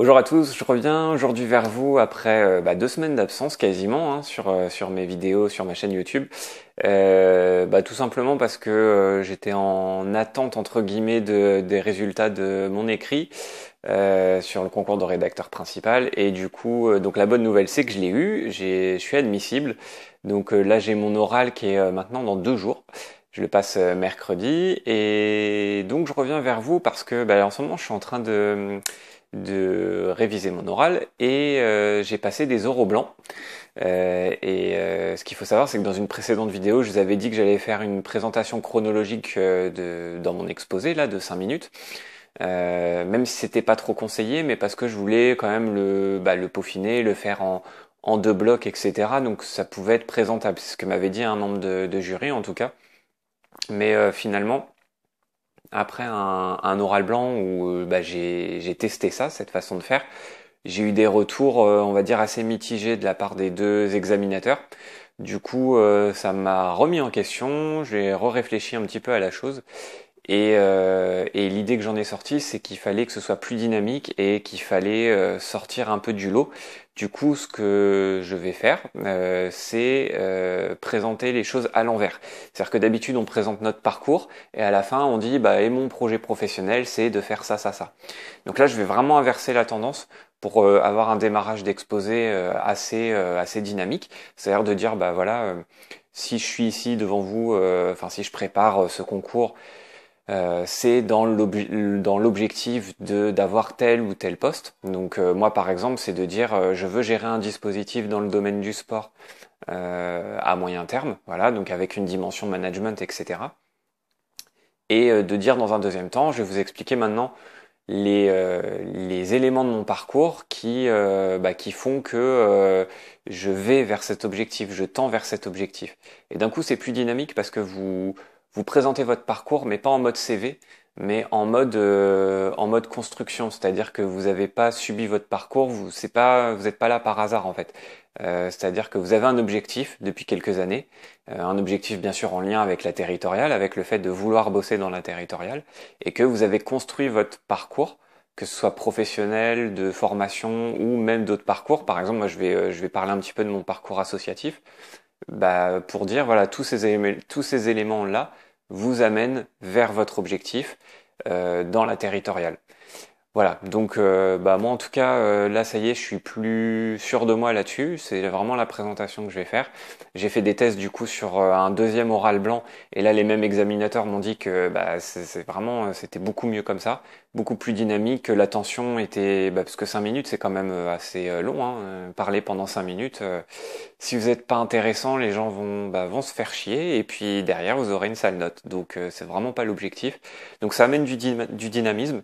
Bonjour à tous, je reviens aujourd'hui vers vous après 2 semaines d'absence quasiment sur mes vidéos sur ma chaîne YouTube. Tout simplement parce que j'étais en attente entre guillemets des résultats de mon écrit sur le concours de rédacteur principal et du coup donc la bonne nouvelle c'est que je l'ai eu, je suis admissible. Donc là j'ai mon oral qui est maintenant dans 2 jours. Je le passe mercredi et donc je reviens vers vous parce que en ce moment je suis en train de réviser mon oral et j'ai passé des oraux blancs. Ce qu'il faut savoir, c'est que dans une précédente vidéo, je vous avais dit que j'allais faire une présentation chronologique dans mon exposé là de 5 minutes. Même si c'était pas trop conseillé, mais parce que je voulais quand même le peaufiner, le faire en 2 blocs, etc. Donc ça pouvait être présentable, c'est ce que m'avait dit un membre de jury en tout cas. Mais finalement, après un oral blanc où j'ai testé ça, cette façon de faire, j'ai eu des retours, on va dire, assez mitigés de la part des deux examinateurs. Du coup, ça m'a remis en question, j'ai réfléchi un petit peu à la chose. Et l'idée que j'en ai sortie, c'est qu'il fallait que ce soit plus dynamique et qu'il fallait sortir un peu du lot. Du coup, ce que je vais faire, c'est présenter les choses à l'envers. C'est-à-dire que d'habitude, on présente notre parcours et à la fin, on dit et mon projet professionnel, c'est de faire ça, ça, ça. Donc là, je vais vraiment inverser la tendance pour avoir un démarrage d'exposé assez dynamique. C'est-à-dire de dire si je suis ici devant vous, si je prépare ce concours c'est dans l'objectif d'avoir tel ou tel poste. Donc moi par exemple c'est de dire je veux gérer un dispositif dans le domaine du sport à moyen terme, voilà, donc avec une dimension management, etc. Et de dire dans un deuxième temps, je vais vous expliquer maintenant les éléments de mon parcours qui font que je vais vers cet objectif, je tends vers cet objectif. Et d'un coup, c'est plus dynamique parce que vous présentez votre parcours, mais pas en mode CV, mais en mode construction. C'est-à-dire que vous n'avez pas subi votre parcours, vous n'êtes pas là par hasard en fait. C'est-à-dire que vous avez un objectif depuis quelques années, un objectif bien sûr en lien avec la territoriale, avec le fait de vouloir bosser dans la territoriale, et que vous avez construit votre parcours, que ce soit professionnel, de formation ou même d'autres parcours. Par exemple, moi je vais parler un petit peu de mon parcours associatif, pour dire voilà tous ces éléments là vous amènent vers votre objectif dans la territoriale. Voilà, donc moi en tout cas là ça y est, je suis plus sûr de moi là-dessus, c'est vraiment la présentation que je vais faire. J'ai fait des tests du coup sur un deuxième oral blanc et là les mêmes examinateurs m'ont dit que c'est vraiment c'était beaucoup mieux comme ça, beaucoup plus dynamique, que l'attention était parce que 5 minutes c'est quand même assez long hein, parler pendant 5 minutes si vous n'êtes pas intéressant, les gens vont se faire chier et puis derrière vous aurez une sale note. Donc c'est vraiment pas l'objectif. Donc ça amène du dynamisme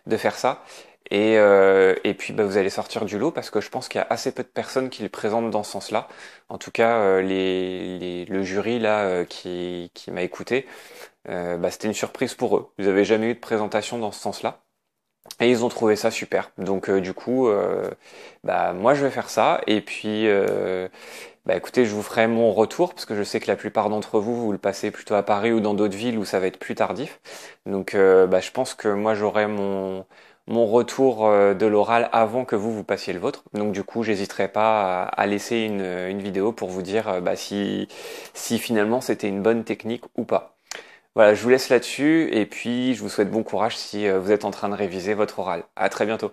de faire ça. Et puis vous allez sortir du lot parce que je pense qu'il y a assez peu de personnes qui le présentent dans ce sens-là. En tout cas, le jury là qui m'a écouté, c'était une surprise pour eux. Ils n'avaient jamais eu de présentation dans ce sens-là. Et ils ont trouvé ça super. Donc du coup, moi je vais faire ça. Et puis, écoutez, je vous ferai mon retour parce que je sais que la plupart d'entre vous, vous le passez plutôt à Paris ou dans d'autres villes où ça va être plus tardif. Donc, je pense que moi j'aurai mon retour de l'oral avant que vous passiez le vôtre. Donc du coup, j'hésiterai pas à laisser une vidéo pour vous dire si finalement c'était une bonne technique ou pas. Voilà, je vous laisse là-dessus et puis je vous souhaite bon courage si vous êtes en train de réviser votre oral. À très bientôt.